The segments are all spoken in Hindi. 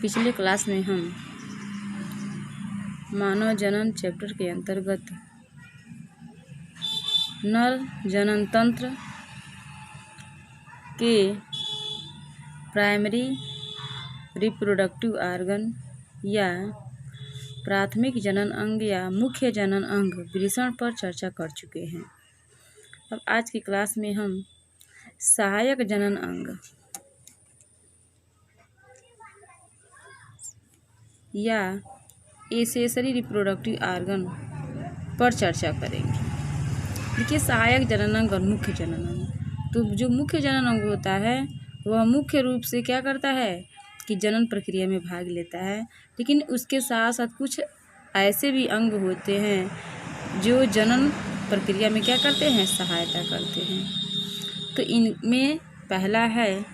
पिछले क्लास में हम मानव जनन चैप्टर के अंतर्गत नर जनन तंत्र के प्राइमरी रिप्रोडक्टिव ऑर्गन या प्राथमिक जनन अंग या मुख्य जनन अंग वृषण पर चर्चा कर चुके हैं। अब आज की क्लास में हम सहायक जनन अंग या एसेसरी रिप्रोडक्टिव ऑर्गन पर चर्चा करेंगे। देखिए, सहायक जनन अंग और मुख्य जनन अंग। तो जो मुख्य जनन अंग होता है वह मुख्य रूप से क्या करता है कि जनन प्रक्रिया में भाग लेता है, लेकिन उसके साथ साथ कुछ ऐसे भी अंग होते हैं जो जनन प्रक्रिया में क्या करते हैं, सहायता करते हैं। तो इनमें पहला है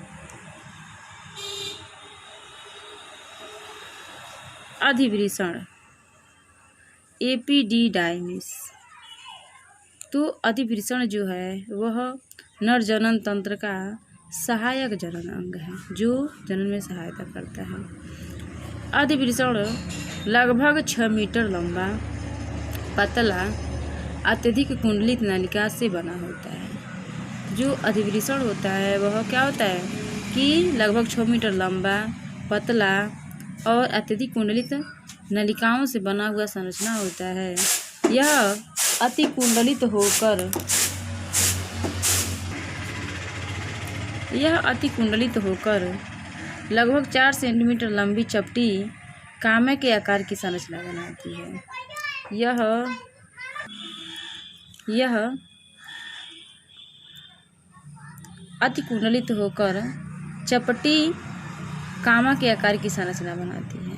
अधिवृषण, एपिडिडाइमिस। तो अधिवृषण जो है वह नर जनन तंत्र का सहायक जनन अंग है जो जनन में सहायता करता है। अधिवृषण लगभग 6 मीटर लंबा, पतला, अत्यधिक कुंडलित नलिका से बना होता है। जो अधिवृषण होता है वह क्या होता है कि लगभग 6 मीटर लंबा, पतला और अत्यधिक कुंडलित नलिकाओं से बना हुआ संरचना होता है। यह अति कुंडलित होकर लगभग 4 सेंटीमीटर लंबी चपटी कामे के आकार की संरचना बनाती है। यह अति कुंडलित होकर चपटी कामा के आकार की संरचना बनाती है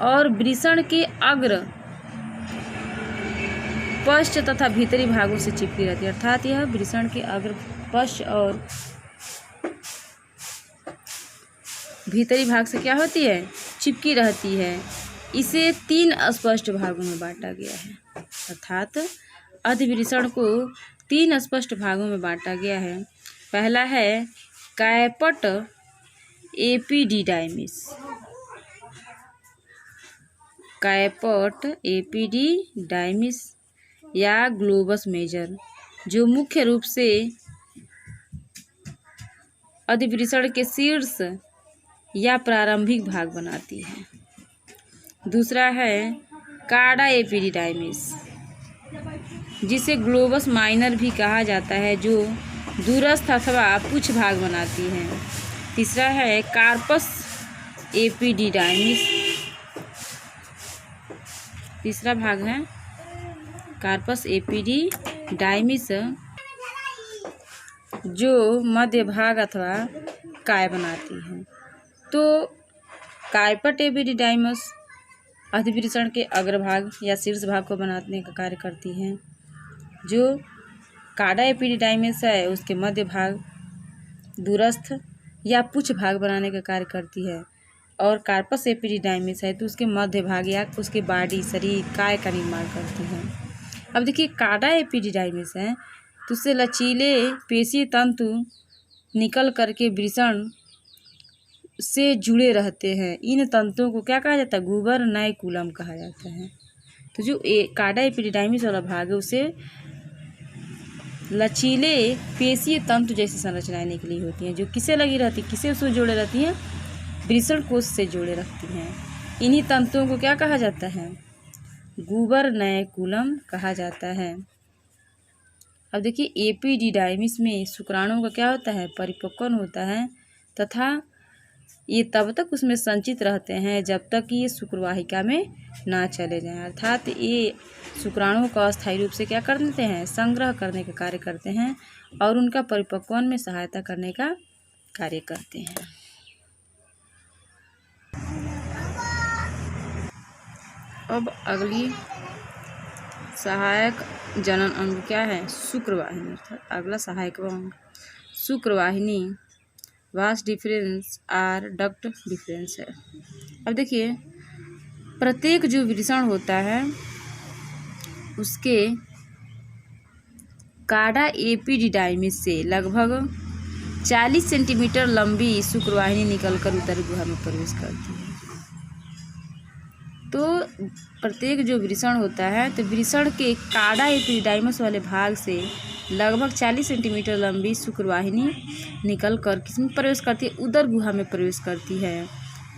और वृषण के अग्र, पश्च तथा भीतरी भागों से चिपकी रहती है। अर्थात यह वृषण के अग्र, पश्च और भीतरी भाग से क्या होती है, चिपकी रहती है। इसे 3 स्पष्ट भागों में बांटा गया है। अर्थात अधिवृषण को 3 स्पष्ट भागों में बांटा गया है। पहला है कायपट एपिडिडाइमिस। कायपट एपिडिडाइमिस या ग्लोबस मेजर, जो मुख्य रूप से अधिवृषण के शीर्ष या प्रारंभिक भाग बनाती है। दूसरा है कार्डा एपिडिडाइमिस, जिसे ग्लोबस माइनर भी कहा जाता है, जो दूरस्थ अथवा पुच्छ भाग बनाती है। तीसरा है कार्पस एपिडिडाइमिस। तीसरा भाग है कार्पस एपिडिडाइमिस, जो मध्य भाग अथवा काय बनाती है। तो कायपट एपिडिडाइमिस अधिवृषण के अग्रभाग या शीर्ष भाग को बनाने का कार्य करती है। जो कार्डा एपिडिडाइमिस है उसके मध्य भाग, दूरस्थ या पुच्छ भाग बनाने का कार्य करती है। और कार्पस एपिडिडाइमिस है तो उसके मध्य भाग या उसके बॉडी, शरीर, काय का निर्माण करती है। अब देखिए, कार्डा एपिडिडाइमिस है तो उससे लचीले पेशीय तंतु निकल करके वृषण से जुड़े रहते हैं। इन तंतुओं को क्या कहा जाता है, गुबर नाइकुलम कहा जाता है। तो जो कार्डा एपिडिडाइमिस वाला भाग है उसे लचीले पेशीय तंतु जैसी संरचनाएं निकली होती हैं, जो किसे लगी रहती, किसे उससे जोड़े रहती हैं, वृषण कोश से जोड़े रखती हैं। इन्हीं तंतुओं को क्या कहा जाता है, गुबर नाइकुलम कहा जाता है। अब देखिए, एपिडिडाइमिस में शुक्राणुओं का क्या होता है, परिपक्वन होता है तथा ये तब तक उसमें संचित रहते हैं जब तक कि ये शुक्रवाहिका में ना चले जाएं। अर्थात ये शुक्राणुओं का अस्थायी रूप से क्या कर देते हैं, संग्रह करने का कार्य करते हैं और उनका परिपक्वन में सहायता करने का कार्य करते हैं। अब अगली सहायक जनन अंग क्या है, शुक्रवाहिनी। अर्थात अगला सहायक अंग शुक्रवाहिनी, वास डिफरेंस और डक्ट डिफरेंस है। अब देखिए, प्रत्येक जो वृषण होता है उसके कार्डा एपिडिडाइमिस से लगभग 40 सेंटीमीटर लंबी शुक्रवाहिनी निकलकर उत्तरी गुहा में प्रवेश करती है। तो प्रत्येक जो वृषण होता है तो वृषण के काड़ा एपिडाइमस वाले भाग से लगभग 40 सेंटीमीटर लंबी शुक्रवाहिनी निकलकर किसमें प्रवेश करती है? उदर गुहा में प्रवेश करती है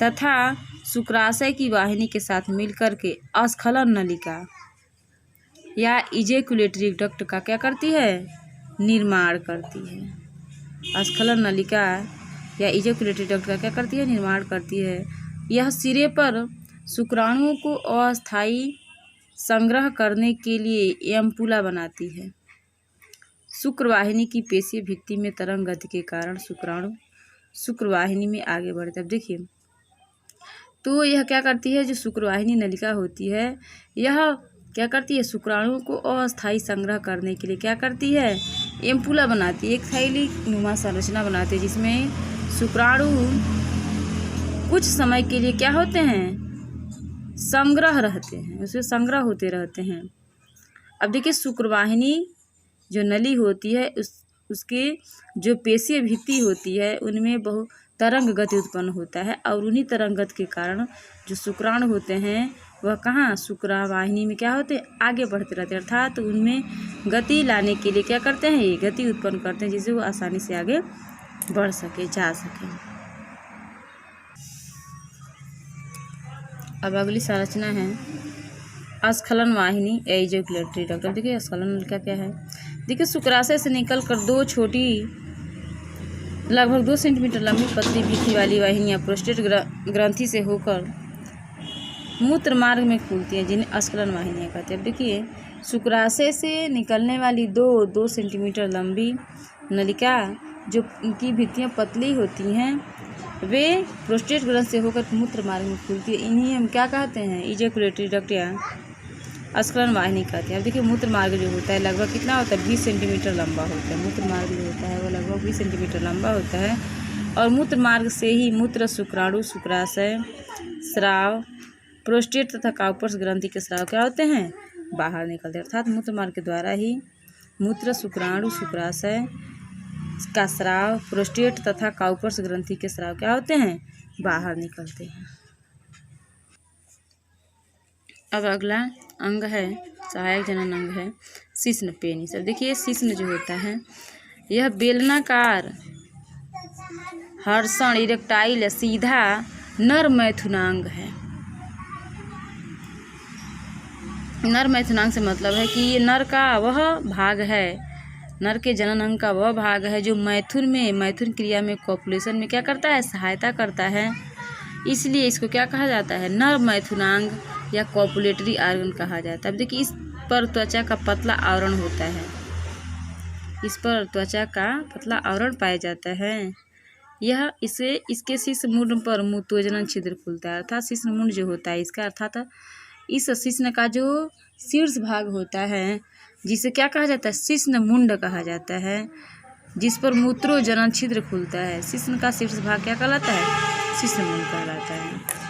तथा शुक्राशय की वाहिनी के साथ मिलकर के अस्खलन नलिका या इजैकुलेटरी डक्ट का क्या करती है? निर्माण करती है। अस्खलन नलिका या इजैकुलेटरी डक्ट का क्या करती है? निर्माण करती है। यह सिरे पर शुक्राणुओं को अस्थायी संग्रह करने के लिए एम्पुला बनाती है। शुक्रवाहिनी की पेशीय भित्ति में तरंग गति के कारण शुक्राणु शुक्रवाहिनी में आगे बढ़ते हैं। अब देखिए, तो यह क्या करती है? जो शुक्रवाहिनी नलिका होती है यह क्या करती है? शुक्राणुओं को अस्थायी संग्रह करने के लिए क्या करती है? एम्पुला बनाती है, एक थैली नुमा संरचना बनाती है जिसमें शुक्राणु कुछ समय के लिए क्या होते हैं? संग्रह रहते हैं, उसमें संग्रह होते रहते हैं। अब देखिए, शुक्रवाहिनी जो नली होती है उसके जो पेशीय भित्ति होती है उनमें बहुत तरंग गति उत्पन्न होता है और उन्हीं तरंग गति के कारण जो शुक्राणु होते हैं वह कहाँ? शुक्रवाहिनी में क्या होते हैं? आगे बढ़ते रहते हैं, अर्थात उनमें गति लाने के लिए क्या करते हैं? ये गति उत्पन्न करते हैं जिससे वो आसानी से आगे बढ़ सके, जा सके। अब अगली संरचना है अस्खलन वाहिनी या इजैकुलेटरी डक्ट। देखिए अस्खलन नलिका क्या है? देखिए, शुक्राशय से निकलकर दो छोटी लगभग 2 सेंटीमीटर लंबी पतली भित्ति वाली वाहिनियाँ प्रोस्टेट ग्रंथि से होकर मूत्र मार्ग में खुलती हैं जिन्हें अस्खलन वाहिनियाँ कहते हैं। अब देखिए, शुक्राशय से निकलने वाली 2 सेंटीमीटर लंबी नलिका जो उनकी भित्तियाँ पतली होती हैं वे प्रोस्टेट ग्रंथि से होकर मूत्र मार्ग में खुलती है। इन्हीं हम क्या कहते हैं? इजैकुलेटरी डक्ट या अस्खलन वाहिनी कहते हैं। अब देखिए, मूत्र मार्ग जो होता है लगभग कितना होता है? 20 सेंटीमीटर लंबा होता है। मूत्र मार्ग जो होता है वो लगभग 20 सेंटीमीटर लंबा होता है और मूत्र मार्ग से ही मूत्र शुक्राणु शुक्राशय स्राव प्रोस्टेट तथा काउपर्स ग्रंथि के स्राव क्या होते हैं? बाहर निकलते हैं। अर्थात मूत्र मार्ग के द्वारा ही मूत्र शुक्राणु शुक्राशय का स्राव प्रोस्टेट तथा काउपर्स ग्रंथि के स्राव क्या होते हैं? बाहर निकलते हैं। अब अगला अंग है, सहायक जनन अंग है शिश्न पेनिस। अब देखिए, शिश्न जो होता है यह बेलनाकार हर्षण इरेक्टाइल सीधा नर मैथुनांग है। नर मैथुनांग से मतलब है कि ये नर का वह भाग है, नर के जनन अंग का वह भाग है जो मैथुन क्रिया में कॉपुलेशन में क्या करता है? सहायता करता है। इसलिए इसको क्या कहा जाता है? नर मैथुनांग या कॉपुलेटरी ऑर्गन कहा जाता है। अब देखिए, इस पर त्वचा का पतला आवरण होता है, इस पर त्वचा का पतला आवरण पाया जाता है। यह इसके शिश्न मुंड पर मूत्रोजनन छिद्र खुलता है। अर्थात शिश्न मुंड जो होता है इसका, अर्थात इस शिश्न का जो शीर्ष भाग होता है जिसे क्या कहा जाता है? शिश्न मुंड कहा जाता है, जिस पर मूत्रोजनन छिद्र खुलता है। शिश्न का शीर्ष भाग क्या कहलाता है? शिश्न मुंड कहलाता है।